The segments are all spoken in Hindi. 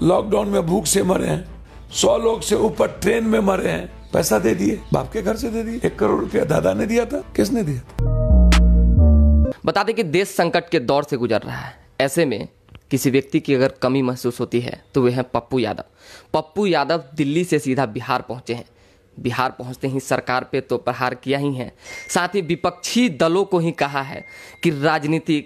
लॉकडाउन में भूख से मरे हैं, 100 लोग से ऊपर ट्रेन में मरे हैं, पैसा दे दिए, बाप के घर से दे दिए। 1 करोड़ रुपया दादा ने दिया था, किसने दिया था? बता दें कि देश संकट के दौर से गुजर रहा है। ऐसे में किसी व्यक्ति की अगर कमी महसूस होती है तो वे हैं पप्पू यादव। पप्पू यादव दिल्ली से सीधा बिहार पहुंचे हैं। बिहार पहुंचते ही सरकार पे तो प्रहार किया ही है, साथ ही विपक्षी दलों को ही कहा है कि राजनीति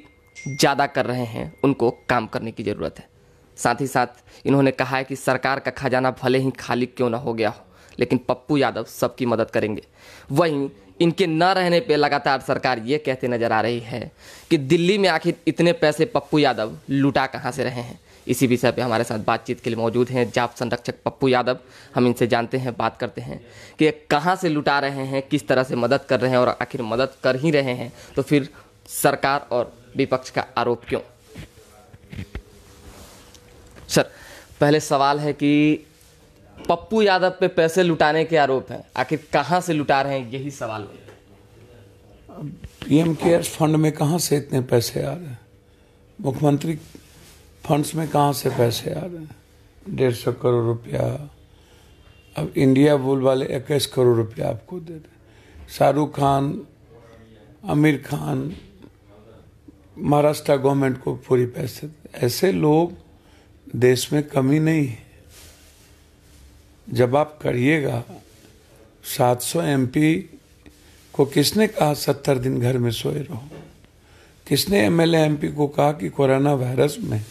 ज़्यादा कर रहे हैं, उनको काम करने की ज़रूरत है। साथ ही साथ इन्होंने कहा है कि सरकार का खजाना भले ही खाली क्यों ना हो गया हो, लेकिन पप्पू यादव सबकी मदद करेंगे। वहीं इनके न रहने पे लगातार सरकार ये कहते नजर आ रही है कि दिल्ली में आखिर इतने पैसे पप्पू यादव लुटा कहाँ से रहे हैं। इसी विषय पे हमारे साथ बातचीत के लिए मौजूद हैं जाप संरक्षक पप्पू यादव। हम इनसे जानते हैं, बात करते हैं कि कहाँ से लुटा रहे हैं, किस तरह से मदद कर रहे हैं, और आखिर मदद कर ही रहे हैं तो फिर सरकार और विपक्ष का आरोप क्यों। सर, पहले सवाल है कि पप्पू यादव पे पैसे लुटाने के आरोप हैं, आखिर कहां से लुटा रहे हैं, यही सवाल है। पीएम केयर्स फंड में कहां से इतने पैसे आ रहे हैं? मुख्यमंत्री फंड्स में कहां से पैसे आ रहे हैं? 150 करोड़ रुपया। अब इंडिया बुल वाले 21 करोड़ रुपया आपको दे रहे। शाहरुख खान, आमिर खान, महाराष्ट्र गवर्नमेंट को पूरी पैसे। ऐसे लोग देश में कमी नहीं है। जब आप करिएगा, 700 एमपी को किसने कहा 70 दिन घर में सोए रहो? किसने एमएलए एमपी को कहा कि कोरोना वायरस में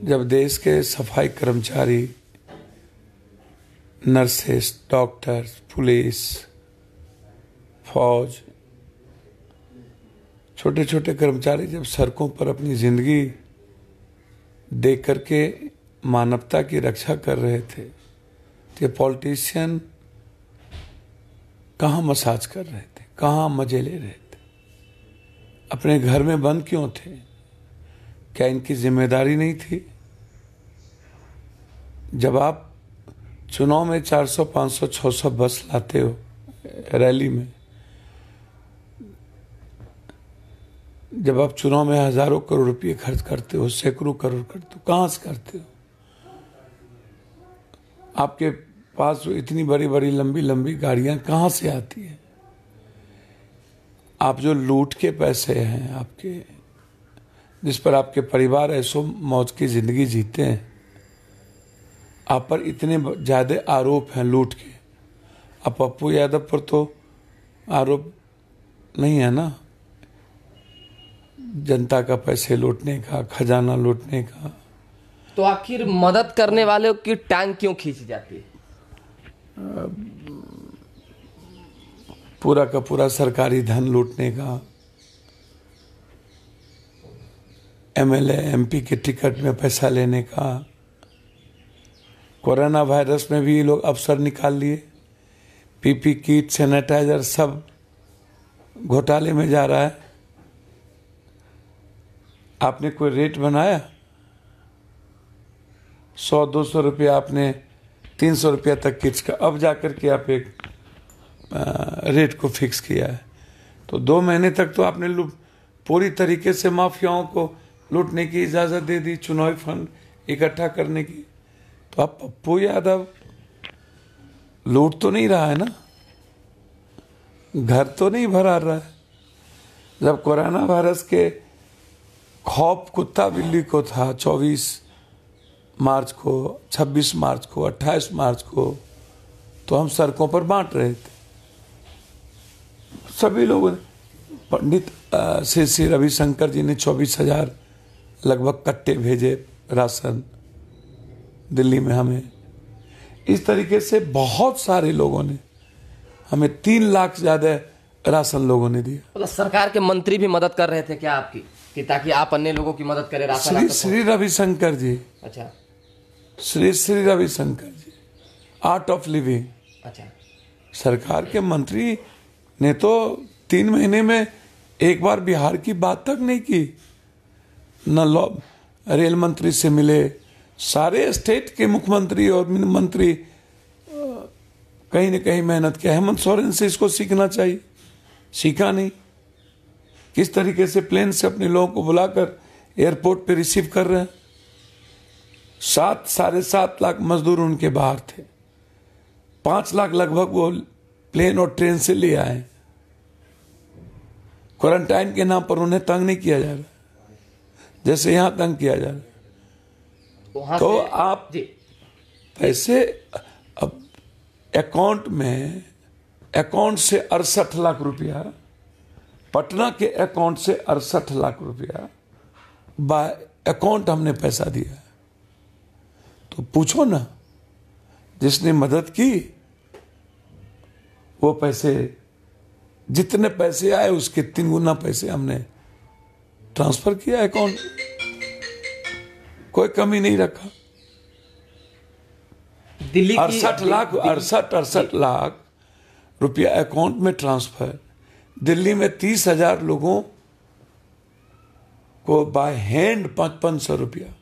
जब देश के सफाई कर्मचारी, नर्सेस, डॉक्टर्स, पुलिस, फौज, छोटे छोटे कर्मचारी जब सड़कों पर अपनी जिंदगी दे करके मानवता की रक्षा कर रहे थे, तो पॉलिटिशियन कहाँ मसाज कर रहे थे, कहाँ मजे ले रहे थे? अपने घर में बंद क्यों थे? क्या इनकी जिम्मेदारी नहीं थी? जब आप चुनाव में 400, 500, 600 बस लाते हो रैली में, जब आप चुनाव में हजारों करोड़ रुपए खर्च करते हो, सैकड़ों करोड़ करते हो, कहां से करते हो? आपके पास इतनी बड़ी बड़ी लंबी लंबी गाड़ियां कहां से आती हैं? आप जो लूट के पैसे हैं आपके, जिस पर आपके परिवार ऐसो मौज की जिंदगी जीते हैं, आप पर इतने ज्यादा आरोप हैं लूट के। अब पप्पू यादव पर तो आरोप नहीं है ना, जनता का पैसे लूटने का, खजाना लूटने का। तो आखिर मदद करने वालों की टांग क्यों खींची जाती है? पूरा का पूरा सरकारी धन लूटने का, एमएलए एमपी के टिकट में पैसा लेने का। कोरोना वायरस में भी ये लोग अवसर निकाल लिए। पीपी किट, सैनिटाइजर सब घोटाले में जा रहा है। आपने कोई रेट बनाया? 100-200 रुपया, आपने 300 रुपया तक किट्स का, अब जाकर के आप एक रेट को फिक्स किया है। तो 2 महीने तक तो आपने पूरी तरीके से माफियाओं को लूटने की इजाजत दे दी, चुनावी फंड इकट्ठा करने की। तो अब पप्पू यादव लूट तो नहीं रहा है ना, घर तो नहीं भरा रहा है। जब कोरोना वायरस के खौफ कुत्ता बिल्ली को था 24 मार्च को, 26 मार्च को, 28 मार्च को, तो हम सड़कों पर बांट रहे थे। सभी लोगों ने, पंडित श्री रविशंकर जी ने 24,000 लगभग कट्टे भेजे राशन दिल्ली में हमें। इस तरीके से बहुत सारे लोगों ने हमें 3 लाख ज्यादा राशन लोगों ने दिया। मतलब सरकार के मंत्री भी मदद कर रहे थे क्या आपकी, कि ताकि आप अन्य लोगों की मदद करें? राशन श्री रविशंकर जी। अच्छा। श्री रविशंकर जी, आर्ट ऑफ लिविंग। अच्छा। सरकार के मंत्री ने तो 3 महीने में एक बार बिहार की बात तक नहीं की। न रेल मंत्री से मिले, सारे स्टेट के मुख्यमंत्री और मंत्री कहीं न कहीं मेहनत किया। हेमंत सोरेन से इसको सीखना चाहिए, सीखा नहीं। किस तरीके से प्लेन से अपने लोगों को बुलाकर एयरपोर्ट पे रिसीव कर रहे हैं। साढ़े 7 लाख मजदूर उनके बाहर थे। 5 लाख लगभग वो प्लेन और ट्रेन से ले आए। क्वारंटाइन के नाम पर उन्हें तंग नहीं किया जा रहा जैसे यहां तंग किया जा रहा। तो आप पैसे अब अकाउंट से 68 लाख रुपया, पटना के अकाउंट से 68 लाख रुपया बाय अकाउंट हमने पैसा दिया। तो पूछो ना, जिसने मदद की वो पैसे, जितने पैसे आए उसके 3 गुना पैसे हमने ट्रांसफर किया अकाउंट, कोई कमी नहीं रखा। दिल्ली की 68 लाख रुपया अकाउंट में ट्रांसफर। दिल्ली में 30,000 लोगों को बाय हैंड 500 रुपया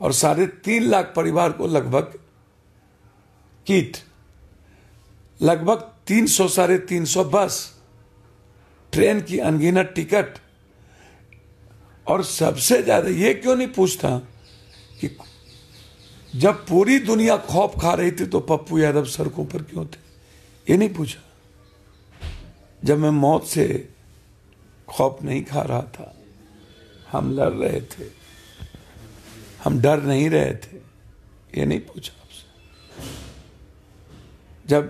और 3.5 लाख परिवार को लगभग किट, लगभग 300 350 बस, ट्रेन की अनगिनत टिकट। और सबसे ज्यादा ये क्यों नहीं पूछता कि जब पूरी दुनिया खौफ खा रही थी तो पप्पू यादव सड़कों पर क्यों थे? ये नहीं पूछा। जब मैं मौत से खौफ नहीं खा रहा था, हम लड़ रहे थे, हम डर नहीं रहे थे, ये नहीं पूछा आपसे। जब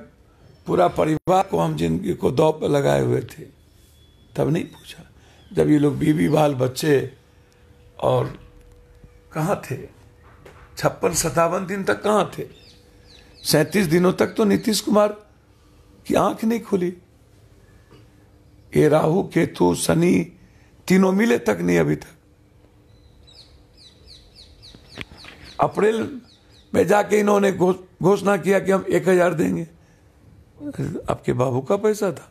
पूरा परिवार को हम जिंदगी को दांव पर लगाए हुए थे, तब नहीं पूछा। जब ये लोग बीवी बाल बच्चे और कहाँ थे, 56-57 दिन तक कहाँ थे? 37 दिनों तक तो नीतीश कुमार की आंख नहीं खुली। ये राहु केतु शनि तीनों मिले तक नहीं अभी तक। अप्रैल में जाके इन्होंने घोषणा किया कि हम 1,000 देंगे। आपके बाबू का पैसा था।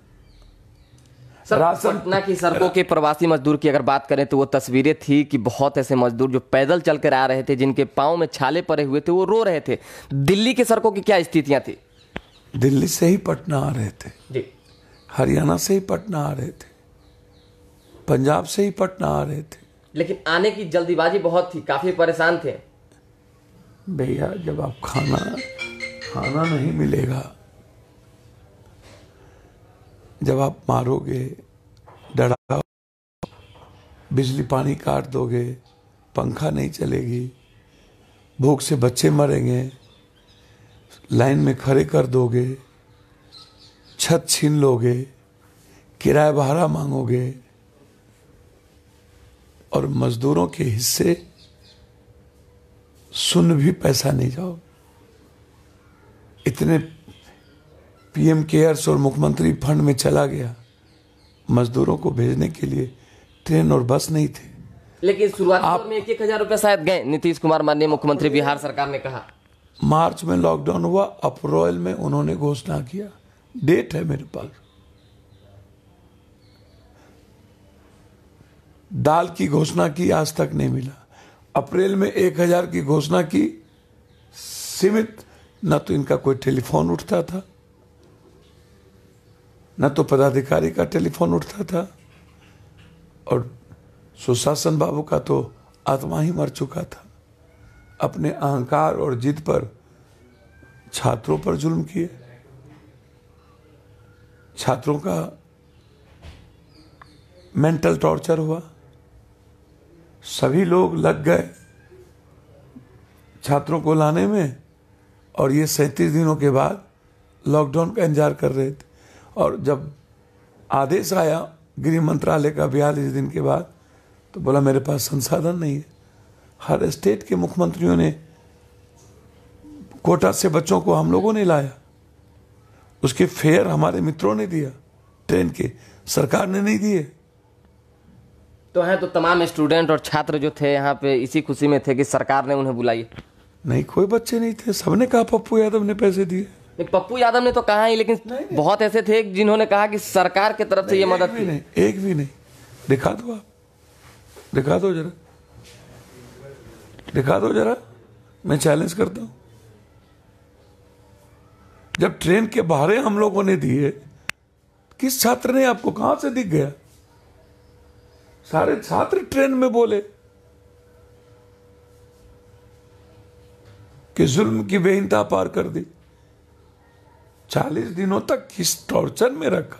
पटना की सड़कों के प्रवासी मजदूर की अगर बात करें तो वो तस्वीरें थी कि बहुत ऐसे मजदूर जो पैदल चलकर आ रहे थे, जिनके पांव में छाले पड़े हुए थे, वो रो रहे थे। दिल्ली की सड़कों की क्या स्थितियां थी? दिल्ली से ही पटना आ रहे थे जी, हरियाणा से ही पटना आ रहे थे, पंजाब से ही पटना आ रहे थे। लेकिन आने की जल्दीबाजी बहुत थी, काफी परेशान थे। भैया, जब आप खाना नहीं मिलेगा, जब आप मारोगे, डराओ, बिजली पानी काट दोगे, पंखा नहीं चलेगी, भूख से बच्चे मरेंगे, लाइन में खड़े कर दोगे, छत छीन लोगे, किराया भाड़ा मांगोगे और मजदूरों के हिस्से सुन भी पैसा नहीं जाओ। इतने पीएम केयर्स और मुख्यमंत्री फंड में चला गया, मजदूरों को भेजने के लिए ट्रेन और बस नहीं थे। लेकिन शुरुआत में 1,000 रुपए शायद गए। नीतीश कुमार माननीय मुख्यमंत्री बिहार सरकार ने कहा। मार्च में लॉकडाउन हुआ, अप्रैल में उन्होंने घोषणा किया, डेट है मेरे पास। दाल की घोषणा की, आज तक नहीं मिला। अप्रैल में 1,000 की घोषणा की, सीमित, न तो इनका कोई टेलीफोन उठता था, न तो पदाधिकारी का टेलीफोन उठता था, और सुशासन बाबू का तो आत्मा ही मर चुका था। अपने अहंकार और जिद पर छात्रों पर जुल्म किए, छात्रों का मेंटल टॉर्चर हुआ, सभी लोग लग गए छात्रों को लाने में, और ये 37 दिनों के बाद लॉकडाउन का इंतजार कर रहे थे। और जब आदेश आया गृह मंत्रालय का 42 दिन के बाद, तो बोला मेरे पास संसाधन नहीं है। हर स्टेट के मुख्यमंत्रियों ने कोटा से बच्चों को हम लोगों ने लाया, उसके फेयर हमारे मित्रों ने दिया, ट्रेन के, सरकार ने नहीं दिए। तो हैं तो तमाम स्टूडेंट और छात्र जो थे यहाँ पे इसी खुशी में थे कि सरकार ने उन्हें बुलाई। नहीं, कोई बच्चे नहीं थे, सबने कहा पप्पू यादव ने पैसे दिए। पप्पू यादव ने तो कहा ही, लेकिन नहीं। बहुत ऐसे थे जिन्होंने कहा कि सरकार की तरफ से ये मदद थी। नहीं, एक भी नहीं। दिखा दो, आप दिखा दो जरा, दिखा दो जरा, मैं चैलेंज करता हूं। जब ट्रेन के बाहर हम लोगों ने दिए, किस छात्र ने आपको कहां से दिख गया? सारे छात्र ट्रेन में बोले। कि जुल्म की बेइंतहा पार कर दी। 40 दिनों तक किस टॉर्चर में रखा।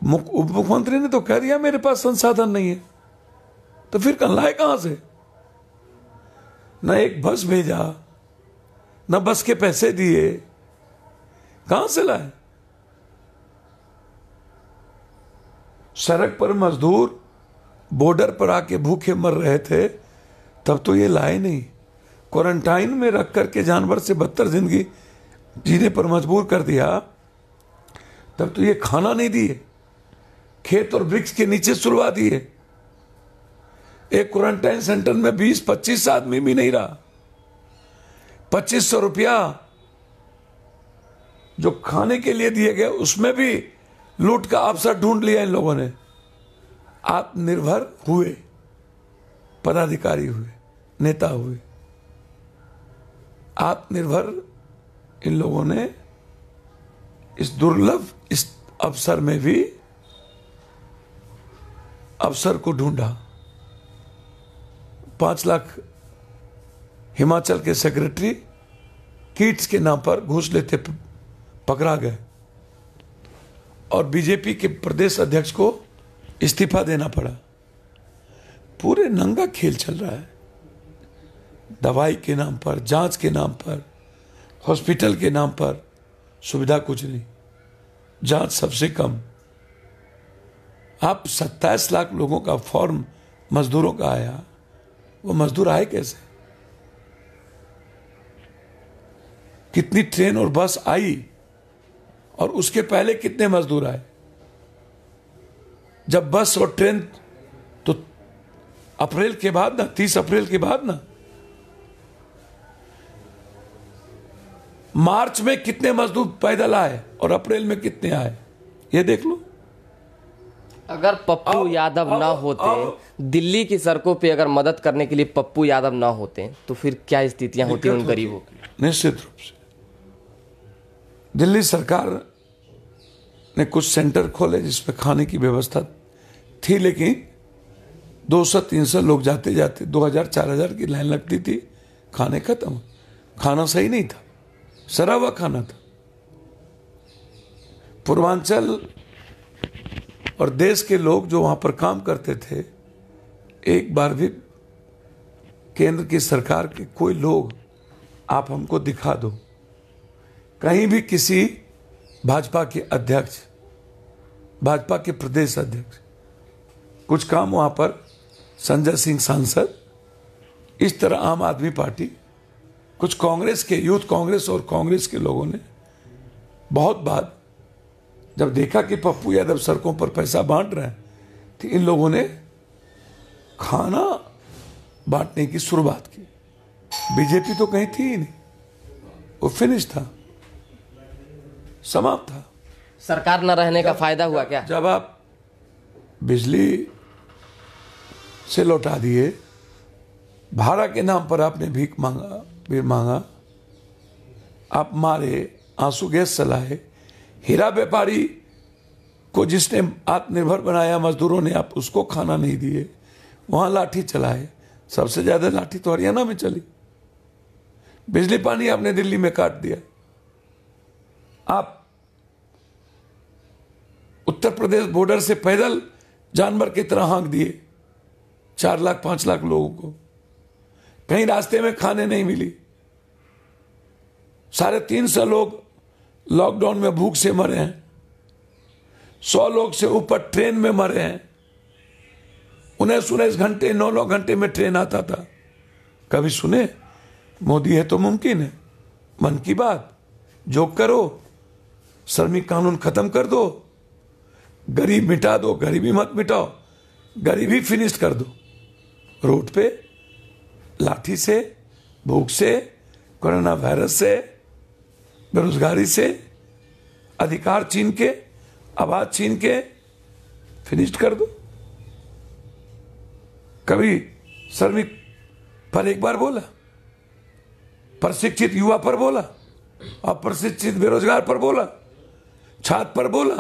उप मुख्यमंत्री ने तो कह दिया मेरे पास संसाधन नहीं है, तो फिर लाए कहां से? न एक बस भेजा, न बस के पैसे दिए, कहां से लाए? सड़क पर मजदूर बॉर्डर पर आके भूखे मर रहे थे, तब तो ये लाए नहीं। क्वारंटाइन में रख करके जानवर से बदतर जिंदगी जीने पर मजबूर कर दिया, तब तो ये खाना नहीं दिए। खेत और वृक्ष के नीचे सुलवा दिए। एक क्वारंटाइन सेंटर में 20-25 आदमी भी नहीं रहा। 2500 रुपया जो खाने के लिए दिए गए, उसमें भी लूट का अवसर ढूंढ लिया इन लोगों ने। आत्मनिर्भर हुए, पदाधिकारी हुए, नेता हुए। आत्मनिर्भर इन लोगों ने इस दुर्लभ इस अवसर में भी अवसर को ढूंढा। 5 लाख हिमाचल के सेक्रेटरी किट्स के नाम पर घूस लेते पकड़ा गए और बीजेपी के प्रदेश अध्यक्ष को इस्तीफा देना पड़ा। पूरे नंगा खेल चल रहा है। दवाई के नाम पर, जांच के नाम पर, हॉस्पिटल के नाम पर सुविधा कुछ नहीं, जांच सबसे कम। आप 27 लाख लोगों का फॉर्म मजदूरों का आया, वो मजदूर आए कैसे? कितनी ट्रेन और बस आई और उसके पहले कितने मजदूर आए? जब बस और ट्रेन तो अप्रैल के बाद ना, 30 अप्रैल के बाद ना। मार्च में कितने मजदूर पैदल आए और अप्रैल में कितने आए, ये देख लो। अगर पप्पू यादव ना होते, दिल्ली की सड़कों पे अगर मदद करने के लिए पप्पू यादव ना होते, तो फिर क्या स्थितियां होती उन गरीबों की? निश्चित रूप से दिल्ली सरकार ने कुछ सेंटर खोले जिसमें खाने की व्यवस्था थी, लेकिन 200-300 लोग जाते जाते 2000-4000 की लाइन लगती थी, खाने खत्म। खाना सही नहीं था, सड़ा हुआ खाना था। पूर्वांचल और देश के लोग जो वहां पर काम करते थे, एक बार भी केंद्र की सरकार के कोई लोग आप हमको दिखा दो, कहीं भी किसी भाजपा के अध्यक्ष, भाजपा के प्रदेश अध्यक्ष, कुछ काम वहां पर संजय सिंह सांसद, इस तरह आम आदमी पार्टी, कुछ कांग्रेस के, यूथ कांग्रेस और कांग्रेस के लोगों ने बहुत बार जब देखा कि पप्पू यादव सड़कों पर पैसा बांट रहे हैं, तो इन लोगों ने खाना बांटने की शुरुआत की। बीजेपी तो कहीं थी ही नहीं, वो फिनिश था, समाप्त था। सरकार न रहने का फायदा हुआ क्या? जब आप बिजली से लौटा दिए, भाड़ा के नाम पर आपने भीख मांगा, आप मारे, आंसू गैस चलाए, हीरा व्यापारी को जिसने आत्मनिर्भर बनाया मजदूरों ने, आप उसको खाना नहीं दिए, वहां लाठी चलाए। सबसे ज्यादा लाठी तो हरियाणा में चली। बिजली पानी आपने दिल्ली में काट दिया। आप उत्तर प्रदेश बॉर्डर से पैदल जानवर की तरह हाँक दिए 4 लाख 5 लाख लोगों को। कहीं रास्ते में खाने नहीं मिली। 350 लोग लॉकडाउन में भूख से मरे हैं। 100 लोग से ऊपर ट्रेन में मरे हैं। 19 घंटे 9 घंटे में ट्रेन आता था। कभी सुने? मोदी है तो मुमकिन है। मन की बात, जो करो, श्रमिक कानून खत्म कर दो, गरीब मिटा दो, गरीबी मत मिटाओ, गरीबी फिनिश कर दो। रोड पे लाठी से, भूख से, कोरोना वायरस से, बेरोजगारी से, अधिकार छीन के, आवाज छीन के फिनिश कर दो। कभी श्रमिक पर एक बार बोला, प्रशिक्षित युवा पर बोला, अप्रशिक्षित बेरोजगार पर बोला, छात्र पर बोला।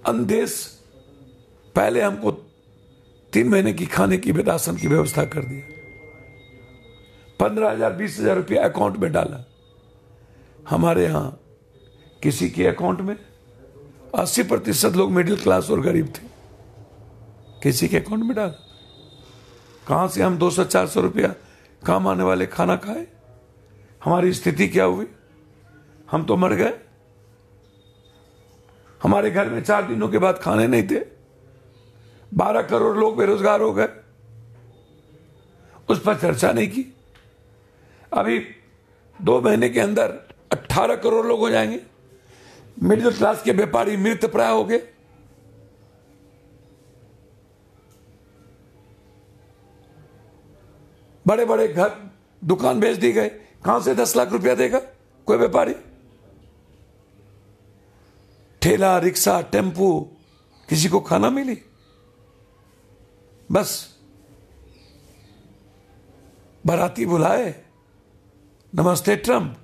अंदेश पहले हमको 3 महीने की खाने की राशन की व्यवस्था कर दिया। 15,000 20,000 रुपया अकाउंट में डाला। हमारे यहां किसी के अकाउंट में 80% लोग मिडिल क्लास और गरीब थे, किसी के अकाउंट में डाला। कहां से हम 200-400 रुपया काम आने वाले खाना खाए? हमारी स्थिति क्या हुई? हम तो मर गए। हमारे घर में 4 दिनों के बाद खाने नहीं थे। 12 करोड़ लोग बेरोजगार हो गए, उस पर चर्चा नहीं की। अभी 2 महीने के अंदर 18 करोड़ लोग हो जाएंगे। मिडिल क्लास के व्यापारी मृत प्राय हो गए। बड़े बड़े घर दुकान बेच दी गए। कहां से 10 लाख रुपया देगा कोई व्यापारी? ठेला, रिक्शा, टेम्पू, किसी को खाना मिली? बस बाराती बुलाए, नमस्ते ट्रम्प,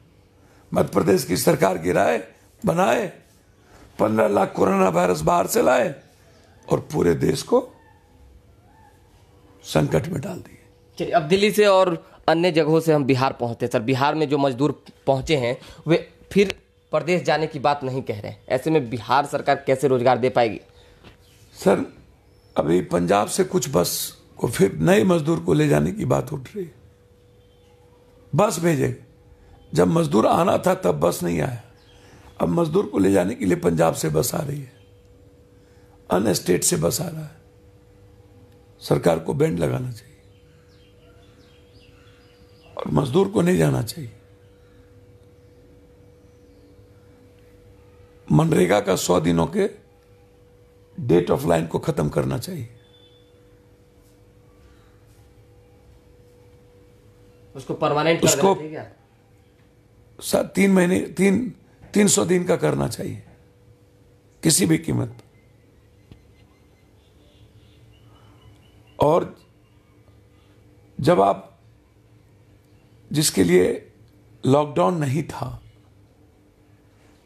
मध्य प्रदेश की सरकार गिराए, बनाए, 15 लाख कोरोना वायरस बाहर से लाए और पूरे देश को संकट में डाल दिए। चलिए, अब दिल्ली से और अन्य जगहों से हम बिहार पहुंचते। सर, बिहार में जो मजदूर पहुंचे हैं वे फिर प्रदेश जाने की बात नहीं कह रहे हैं। ऐसे में बिहार सरकार कैसे रोजगार दे पाएगी? सर, अभी पंजाब से कुछ बस को फिर नए मजदूर को ले जाने की बात उठ रही है। बस भेजे, जब मजदूर आना था तब बस नहीं आया। अब मजदूर को ले जाने के लिए पंजाब से बस आ रही है, अन्य स्टेट से बस आ रहा है। सरकार को बैंड लगाना चाहिए और मजदूर को नहीं जाना चाहिए। मनरेगा का 100 दिनों के डेट ऑफ लाइन को खत्म करना चाहिए। उसको परमानेंट कर देना चाहिए क्या? 3 महीने 300 दिन का करना चाहिए किसी भी कीमत पर। और जब आप जिसके लिए लॉकडाउन नहीं था,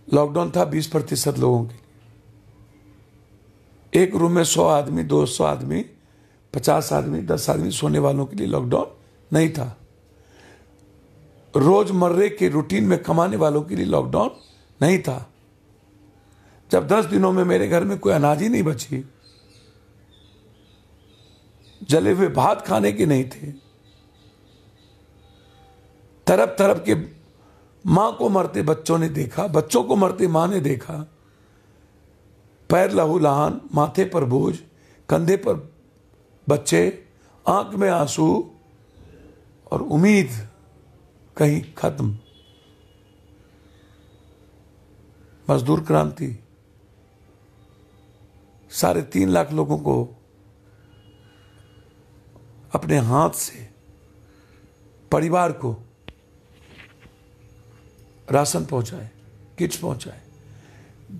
लॉकडाउन था 20% लोगों के लिए। एक रूम में 100 आदमी, 200 आदमी, 50 आदमी, 10 आदमी सोने वालों के लिए लॉकडाउन नहीं था। रोजमर्रे के रूटीन में कमाने वालों के लिए लॉकडाउन नहीं था। जब 10 दिनों में मेरे घर में कोई अनाज ही नहीं बची, जले हुए भात खाने के नहीं थे, तरफ तरफ के मां को मरते बच्चों ने देखा, बच्चों को मरते मां ने देखा, पैर लहूलुहान, माथे पर बोझ, कंधे पर बच्चे, आंख में आंसू और उम्मीद कहीं खत्म। मजदूर क्रांति 3.5 लाख लोगों को अपने हाथ से, परिवार को राशन पहुंचाए, किट्स पहुंचाए।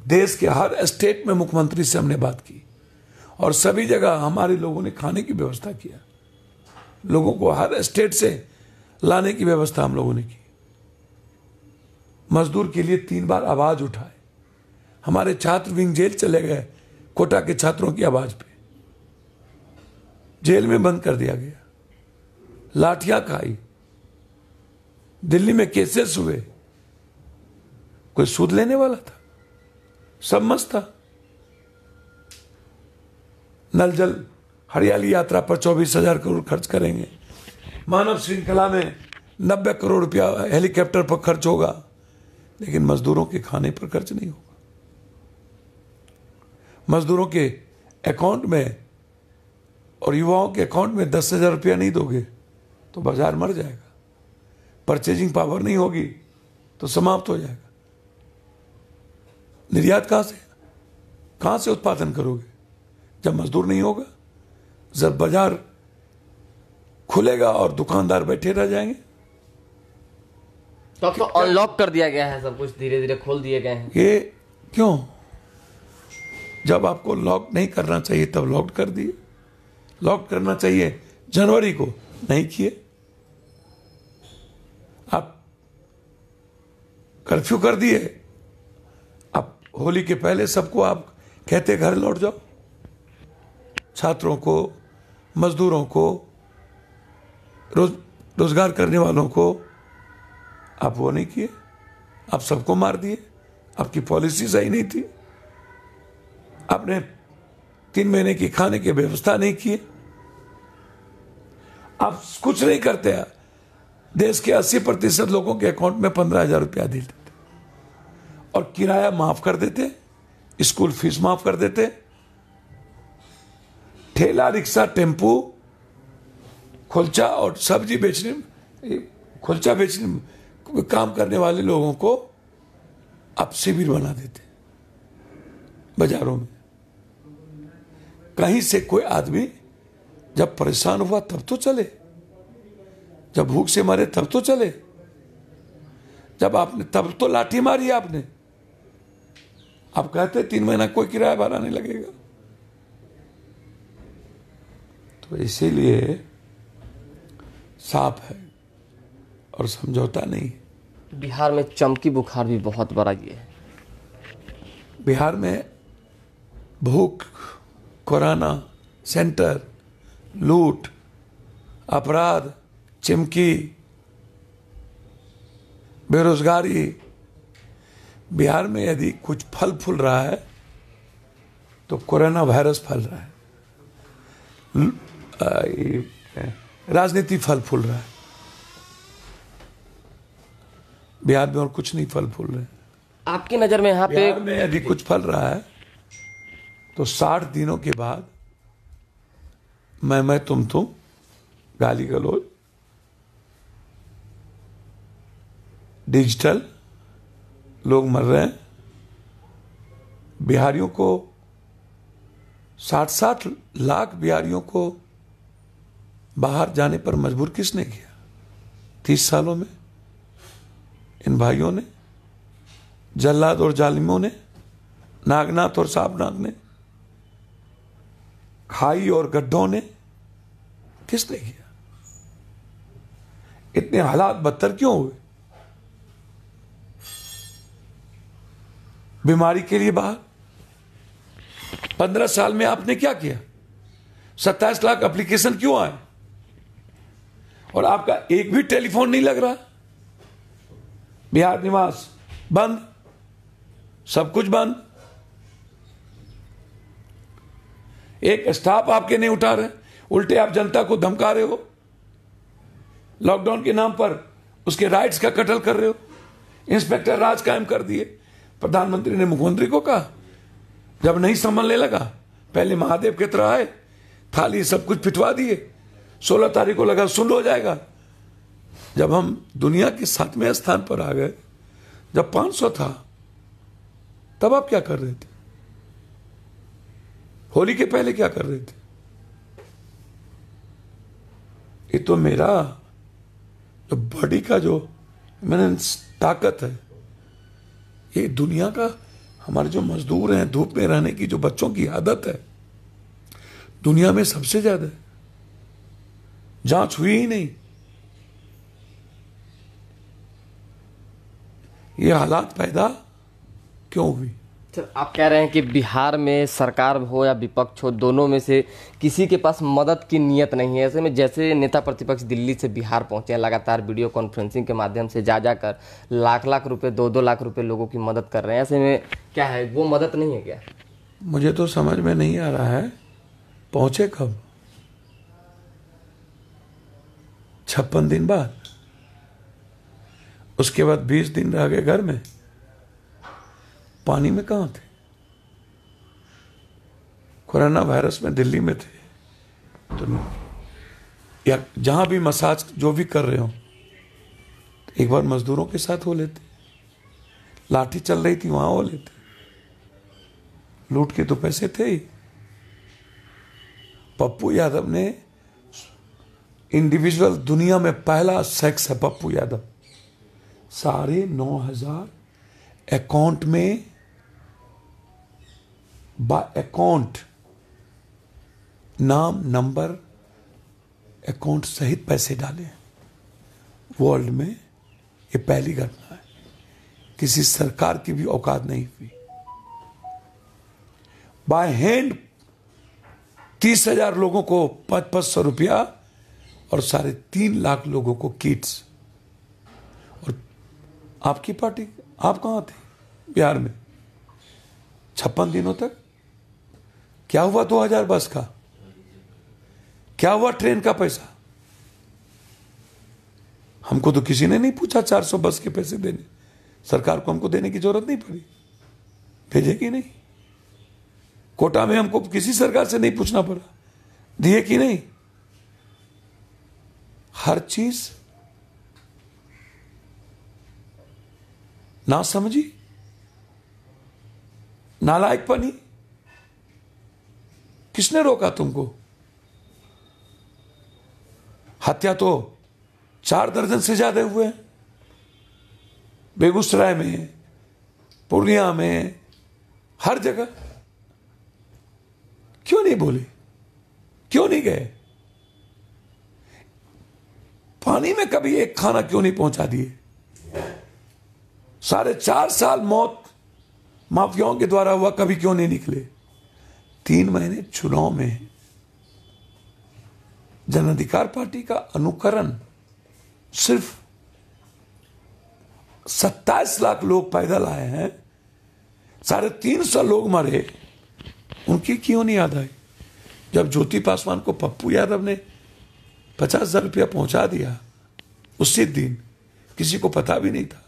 देश के हर स्टेट में मुख्यमंत्री से हमने बात की और सभी जगह हमारे लोगों ने खाने की व्यवस्था किया। लोगों को हर स्टेट से लाने की व्यवस्था हम लोगों ने की। मजदूर के लिए 3 बार आवाज उठाए। हमारे छात्र विंग जेल चले गए कोटा के छात्रों की आवाज पे, जेल में बंद कर दिया गया, लाठियां खाई, दिल्ली में केसेस हुए। कोई सूद लेने वाला था? सब मस्त था। नल जल हरियाली यात्रा पर 24,000 करोड़ खर्च करेंगे। मानव श्रृंखला में 90 करोड़ रुपया हेलीकॉप्टर पर खर्च होगा, लेकिन मजदूरों के खाने पर खर्च नहीं होगा। मजदूरों के अकाउंट में और युवाओं के अकाउंट में 10,000 रुपया नहीं दोगे तो बाजार मर जाएगा। परचेजिंग पावर नहीं होगी तो समाप्त हो जाएगा। निर्यात कहां से उत्पादन करोगे जब मजदूर नहीं होगा? जब बाजार खुलेगा और दुकानदार बैठे रह जाएंगे। तो अब तो अनलॉक कर दिया गया है, सब कुछ धीरे धीरे खोल दिए गए हैं। ये क्यों? जब आपको लॉक नहीं करना चाहिए तब लॉक कर दिए। लॉक करना चाहिए जनवरी को, नहीं किए। आप कर्फ्यू कर दिए। अब होली के पहले सबको आप कहते घर लौट जाओ। छात्रों को, मजदूरों को, रोजगार करने वालों को आप वो नहीं किए, आप सबको मार दिए। आपकी पॉलिसी सही नहीं थी, आपने 3 महीने की खाने की व्यवस्था नहीं की। आप कुछ नहीं करते हैं। देश के 80% लोगों के अकाउंट में 15,000 रुपया दे देते और किराया माफ कर देते, स्कूल फीस माफ कर देते। ठेला, रिक्शा, टेम्पू, खुलचा और सब्जी बेचने, खुलचा बेचने में काम करने वाले लोगों को आप शिविर बना देते बाजारों में। कहीं से कोई आदमी जब परेशान हुआ तब तो चले, जब भूख से मरे तब तो चले, जब आपने तब तो लाठी मारी आपने। आप कहते 3 महीना कोई किराया भाड़ा नहीं लगेगा। तो इसीलिए साफ है और समझौता नहीं। बिहार में चमकी बुखार भी बहुत बड़ा ये है। बिहार में भूख, कोरोना, सेंटर, लूट, अपराध, चिमकी, बेरोजगारी। बिहार में यदि कुछ फल फूल रहा है तो कोरोना वायरस फल रहा है, राजनीति फल फूल रहा है। बिहार में और कुछ नहीं फल फूल रहे। आपकी नजर में यहाँ पे बिहार में यदि कुछ फल रहा है तो 60 दिनों के बाद मैं तुम गाली गलौज, डिजिटल, लोग मर रहे हैं। बिहारियों को 60 लाख बिहारियों को बाहर जाने पर मजबूर किसने किया? 30 सालों में इन भाइयों ने, जल्लाद और जालिमों ने, नागनाथ और साबनाथ ने, खाई और गड्ढों ने, किसने किया? इतने हालात बदतर क्यों हुए? बीमारी के लिए बाहर 15 साल में आपने क्या किया? 27 लाख एप्लीकेशन क्यों आए और आपका एक भी टेलीफोन नहीं लग रहा? बिहार निवास बंद, सब कुछ बंद। एक स्टाफ आपके नहीं उठा रहे, उल्टे आप जनता को धमका रहे हो। लॉकडाउन के नाम पर उसके राइट्स का कत्ल कर रहे हो। इंस्पेक्टर राज कायम कर दिए। प्रधानमंत्री ने मुख्यमंत्री को कहा, जब नहीं संभलने लगा, पहले महादेव की तरह आए, थाली सब कुछ पिटवा दिए। 16 तारीख को लगा सुन हो जाएगा। जब हम दुनिया के 7वें स्थान पर आ गए, जब 500 था, तब आप क्या कर रहे थे? होली के पहले क्या कर रहे थे? ये तो मेरा जो बॉडी का जो मैंने ताकत है, ये दुनिया का, हमारे जो मजदूर हैं, धूप में रहने की जो बच्चों की आदत है, दुनिया में सबसे ज्यादा है। जांच हुई ही नहीं। ये हालात पैदा क्यों हुई? सर, आप कह रहे हैं कि बिहार में सरकार हो या विपक्ष हो, दोनों में से किसी के पास मदद की नीयत नहीं है। ऐसे में जैसे नेता प्रतिपक्ष दिल्ली से बिहार पहुंचे हैं, लगातार वीडियो कॉन्फ्रेंसिंग के माध्यम से जाकर लाख रुपए, 2-2 लाख रुपए लोगों की मदद कर रहे हैं। ऐसे में क्या है, वो मदद नहीं है क्या? मुझे तो समझ में नहीं आ रहा है, पहुंचे कब? 56 दिन बाद। उसके बाद 20 दिन रह गए घर में। पानी में कहां थे? कोरोना वायरस में दिल्ली में थे। तो या जहां भी मसाज जो भी कर रहे हो, एक बार मजदूरों के साथ हो लेते। लाठी चल रही थी, वहां हो लेते। लूट के तो पैसे थे ही। पप्पू यादव ने इंडिविजुअल, दुनिया में पहला सेक्स है पप्पू यादव। 9,500 अकाउंट में, बाय अकाउंट, नाम, नंबर, अकाउंट सहित पैसे डाले। वर्ल्ड में ये पहली घटना है। किसी सरकार की भी औकात नहीं हुई। बाय हैंड 30,000 लोगों को 500-500 रुपया और 3.5 लाख लोगों को किट्स। और आपकी पार्टी, आप कहां थे बिहार में 56 दिनों तक? क्या हुआ 2000 बस का? क्या हुआ ट्रेन का पैसा? हमको तो किसी ने नहीं पूछा 400 बस के पैसे देने। सरकार को हमको देने की जरूरत नहीं पड़ी, भेजेगी नहीं। कोटा में हमको किसी सरकार से नहीं पूछना पड़ा, दिए कि नहीं। हर चीज ना समझी, नालायकपनी। किसने रोका तुमको? हत्या तो 4 दर्जन से ज्यादा हुए हैं, बेगूसराय में, पूर्णिया में, हर जगह। क्यों नहीं बोले? क्यों नहीं गए? पानी में कभी एक खाना क्यों नहीं पहुंचा दिए? 4.5 साल मौत माफियाओं के द्वारा हुआ, कभी क्यों नहीं निकले? 3 महीने चुनाव में जन अधिकार पार्टी का अनुकरण, सिर्फ 27 लाख लोग पैदल आए हैं, 350 लोग मरे, उनकी क्यों नहीं याद आई? जब ज्योति पासवान को पप्पू यादव ने 50,000 रुपया पहुंचा दिया, उसी दिन किसी को पता भी नहीं था,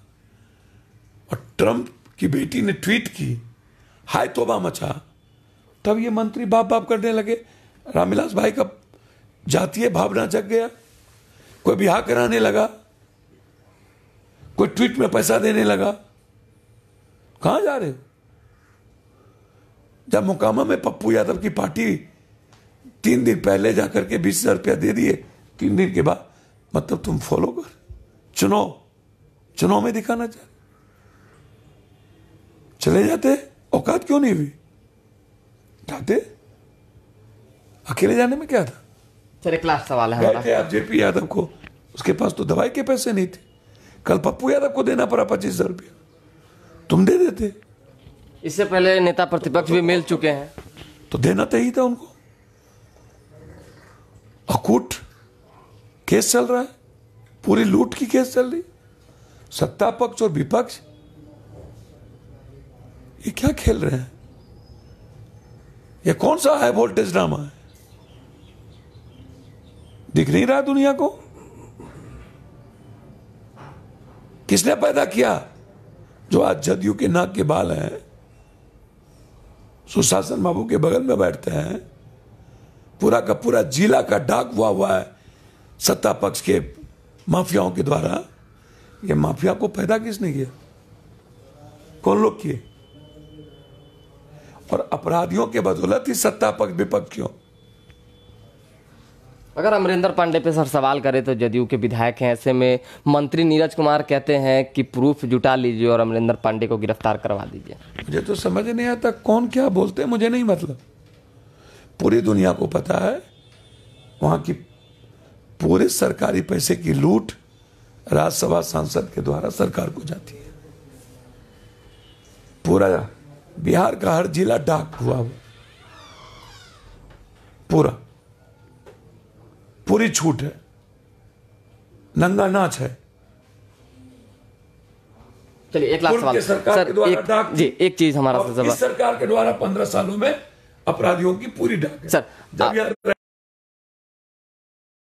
और ट्रंप की बेटी ने ट्वीट की, हाय तौबा मचा, तब ये मंत्री बाप बाप करने लगे। रामविलास भाई का जातीय भावना जग गया, कोई ब्याह कराने लगा, कोई ट्वीट में पैसा देने लगा। कहां जा रहे हो? जब मोकामा में पप्पू यादव की पार्टी 3 दिन पहले जाकर के 20,000 रुपया दे दिए, 3 दिन के बाद, मतलब तुम फॉलो कर। चुनाव में दिखाना चाह, चले जाते, औकात क्यों नहीं हुई? जाते, अकेले जाने में क्या था? सर एक लास्ट सवाल है हमारा। आप जेपी यादव को, उसके पास तो दवाई के पैसे नहीं थे, कल पप्पू यादव को देना पड़ा 25,000 रुपया, तुम दे देते। इससे पहले नेता प्रतिपक्ष भी मिल चुके हैं, तो देना तो ही था उनको। अकूट केस चल रहा है, पूरी लूट की केस चल रही, सत्ता पक्ष और विपक्ष ये क्या खेल रहे हैं? ये कौन सा हाई वोल्टेज ड्रामा है? दिख नहीं रहा दुनिया को? किसने पैदा किया? जो आज जदयू के नाक के बाल हैं, सुशासन बाबू के बगल में बैठते हैं, पूरा का पूरा जिला का डाक हुआ है सत्ता पक्ष के माफियाओं के द्वारा। ये माफिया को पैदा किसने किया? कौन लोग किए? और अपराधियों के बदौलत ही सत्ता पक्ष विपक्ष क्यों? अगर अमरिंदर पांडे पे सर सवाल करें तो जदयू के विधायक हैं, ऐसे में मंत्री नीरज कुमार कहते हैं कि प्रूफ जुटा लीजिए और अमरिंदर पांडे को गिरफ्तार करवा दीजिए। मुझे तो समझ नहीं आता कौन क्या बोलते हैं, मुझे नहीं मतलब। पूरी दुनिया को पता है वहां की पूरे सरकारी पैसे की लूट राज्यसभा सांसद के द्वारा सरकार को जाती है। पूरा बिहार का हर जिला डाक हुआ, पूरी छूट है, नंगा नाच है। चलिए एक लाख सवाल सरकार के द्वारा डाक, जी एक चीज हमारा इस सरकार के द्वारा 15 सालों में अपराधियों की पूरी डाक है। सर जब यार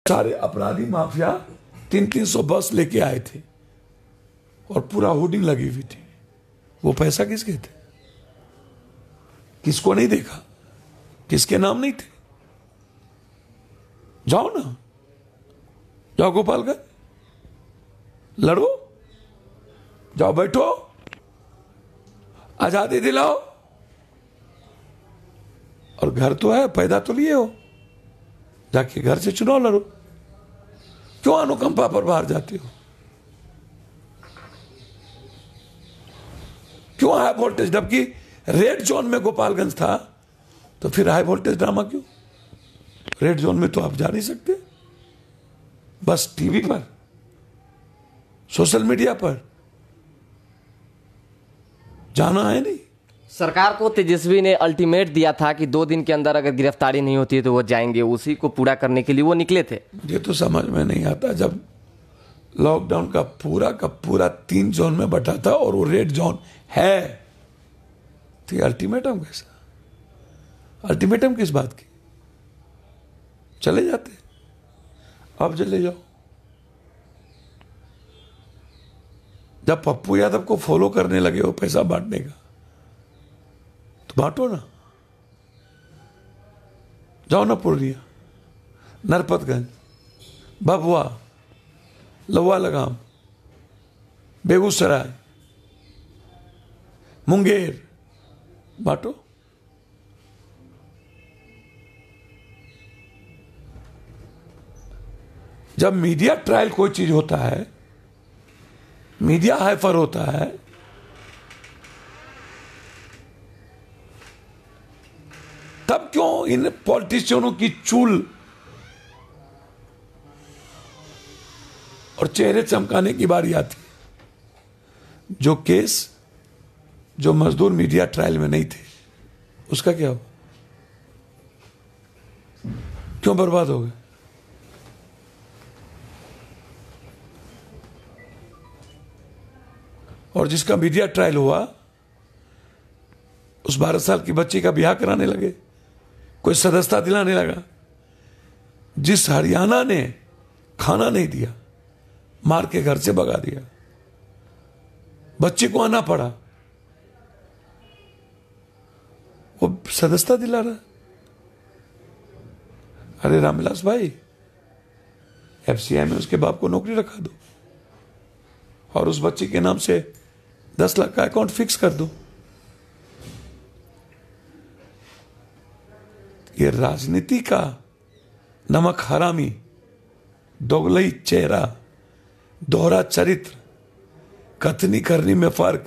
सारे अपराधी माफिया 300 बस लेके आए थे और पूरा होर्डिंग लगी हुई थी, वो पैसा किसके थे? किसको नहीं देखा? किसके नाम नहीं थे? जाओ ना, जाओ गोपालगंज, लड़ो, जाओ बैठो, आजादी दिलाओ। और घर तो है, पैदा तो लिए हो, जाके घर से चुनाव लड़ो। क्यों अनुकंपा पर बाहर जाते हो? क्यों हाई वोल्टेज? जबकि रेड जोन में गोपालगंज था, तो फिर हाई वोल्टेज ड्रामा क्यों? रेड जोन में तो आप जा नहीं सकते, बस टीवी पर, सोशल मीडिया पर जाना है नहीं। सरकार को तेजस्वी ने अल्टीमेट दिया था कि 2 दिन के अंदर अगर गिरफ्तारी नहीं होती है तो वो जाएंगे, उसी को पूरा करने के लिए वो निकले थे। ये तो समझ में नहीं आता, जब लॉकडाउन का पूरा 3 जोन में बटा था और वो रेड जोन है, तो अल्टीमेटम कैसा? अल्टीमेटम किस बात की? चले जाते, अब चले जाओ। जब पप्पू यादव को फॉलो करने लगे हो पैसा बांटने का, तो बांटो ना, जाओ ना पूर्णिया, नरपतगंज, भभुआ, लवा लगाम, बेगूसराय, मुंगेर, बांटो। जब मीडिया ट्रायल कोई चीज होता है, मीडिया हाइफर होता है, तब क्यों इन पॉलिटिशियनों की चूल और चेहरे चमकाने की बारी आती है? जो केस जो मजदूर मीडिया ट्रायल में नहीं थे, उसका क्या हो? क्यों बर्बाद हो गए? और जिसका मीडिया ट्रायल हुआ, उस 12 साल की बच्ची का ब्याह कराने लगे, कोई सदस्यता दिलाने लगा। जिस हरियाणा ने खाना नहीं दिया, मार के घर से भगा दिया, बच्चे को आना पड़ा, वो सदस्यता दिला रहा। अरे रामविलास भाई, एफसीआई में उसके बाप को नौकरी रखा दो और उस बच्चे के नाम से 10 लाख का अकाउंट फिक्स कर दो। ये राजनीति का नमक हरामी, दोगलई चेहरा, दोहरा चरित्र, कथनी करनी में फर्क,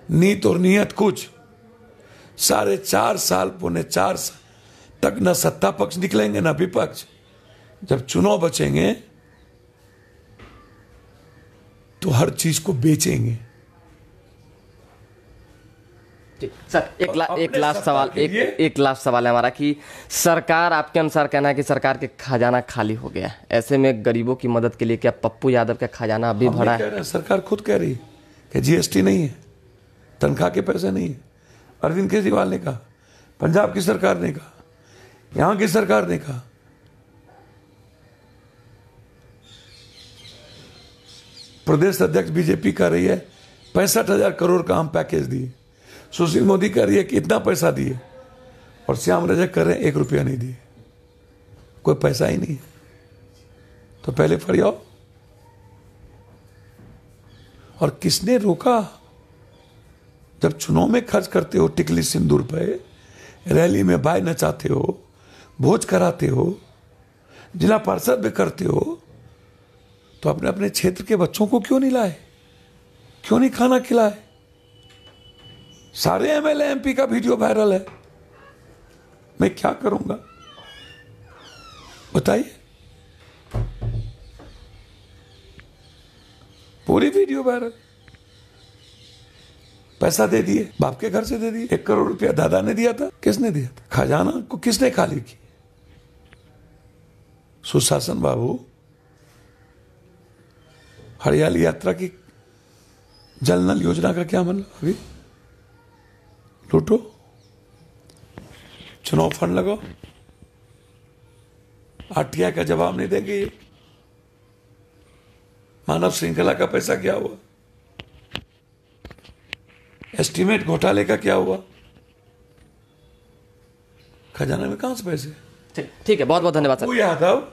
नीत और नियत कुछ, 4.5 साल, 4.25 साल तक न सत्ता पक्ष निकलेंगे न विपक्ष। जब चुनाव बचेंगे तो हर चीज को बेचेंगे। सर, एक लास्ट सवाल है हमारा कि सरकार, आपके अनुसार कहना है कि सरकार के खजाना खाली हो गया है, ऐसे में गरीबों की मदद के लिए क्या पप्पू यादव का खजाना अभी भरा है? सरकार खुद कह रही है कि जीएसटी नहीं है, तनख्वाह के पैसे नहीं है। अरविंद केजरीवाल ने कहा, पंजाब की सरकार ने कहा, यहां की सरकार ने कहा। प्रदेश अध्यक्ष बीजेपी कर रही है 65,000 करोड़ का हम पैकेज दिए। सुशील मोदी कह रही है कि इतना पैसा दिए, और श्याम रजक कर रहे हैं 1 रुपया नहीं दिए, कोई पैसा ही नहीं है। तो पहले फरियाओ। और किसने रोका? जब चुनाव में खर्च करते हो टिकली सिंदूर पे, रैली में बाय नचाते हो, भोज कराते हो, जिला पार्षद भी करते हो, तो अपने अपने क्षेत्र के बच्चों को क्यों नहीं लाए? क्यों नहीं खाना खिलाए? सारे एमएलए एमपी का वीडियो वायरल है। मैं क्या करूंगा बताइए? पूरी वीडियो वायरल। पैसा दे दिए, बाप के घर से दे दिए। 1 करोड़ रुपया दादा ने दिया था। किसने दिया था? खजाना को किसने खाली की? सुशासन बाबू, हरियाली यात्रा की जल नल योजना का क्या मतलब? अभी लूटो, चुनाव फंड लगाओ, आरटीआई का जवाब नहीं देंगे ये। मानव श्रृंखला का पैसा क्या हुआ? एस्टीमेट घोटाले का क्या हुआ? खजाना में कहां से पैसे? ठीक है, बहुत बहुत धन्यवाद सर। यादव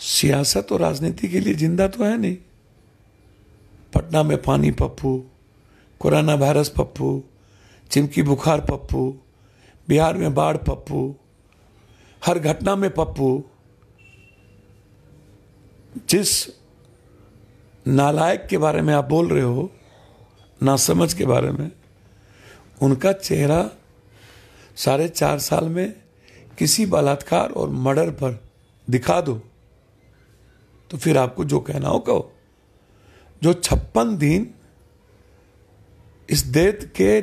सियासत और राजनीति के लिए जिंदा तो है नहीं। पटना में पानी पप्पू, कोरोना वायरस पप्पू, चिमकी बुखार पप्पू, बिहार में बाढ़ पप्पू, हर घटना में पप्पू। जिस नालायक के बारे में आप बोल रहे हो, नासमझ के बारे में, उनका चेहरा 4.5 साल में किसी बलात्कार और मर्डर पर दिखा दो, तो फिर आपको जो कहना हो कहो। जो 56 दिन इस देश के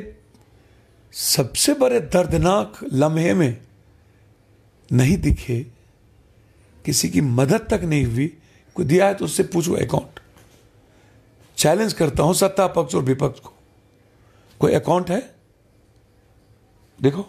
सबसे बड़े दर्दनाक लम्हे में नहीं दिखे, किसी की मदद तक नहीं हुई, कोई दिया है तो उससे पूछो अकाउंट। चैलेंज करता हूं सत्ता पक्ष और विपक्ष को, कोई अकाउंट है? देखो।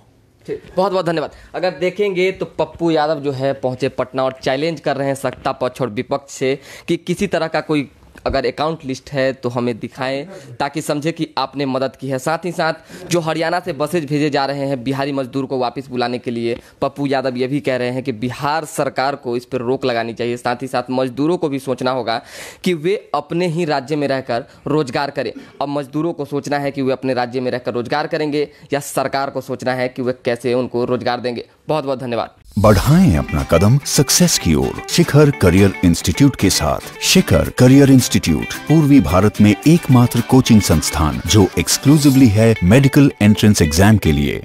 बहुत बहुत धन्यवाद। अगर देखेंगे तो पप्पू यादव जो है पहुंचे पटना और चैलेंज कर रहे हैं सत्ता पक्ष और विपक्ष से कि किसी तरह का कोई अगर अकाउंट लिस्ट है तो हमें दिखाएं, ताकि समझे कि आपने मदद की है। साथ ही साथ जो हरियाणा से बसेज भेजे जा रहे हैं बिहारी मजदूर को वापस बुलाने के लिए, पप्पू यादव ये भी कह रहे हैं कि बिहार सरकार को इस पर रोक लगानी चाहिए। साथ ही साथ मजदूरों को भी सोचना होगा कि वे अपने ही राज्य में रहकर रोजगार करें। अब मजदूरों को सोचना है कि वे अपने राज्य में रहकर रोजगार करेंगे या सरकार को सोचना है कि वे कैसे उनको रोजगार देंगे। बहुत बहुत धन्यवाद। बढ़ाएं अपना कदम सक्सेस की ओर शिखर करियर इंस्टीट्यूट के साथ। शिखर करियर इंस्टीट्यूट पूर्वी भारत में एकमात्र कोचिंग संस्थान जो एक्सक्लूसिवली है मेडिकल एंट्रेंस एग्जाम के लिए।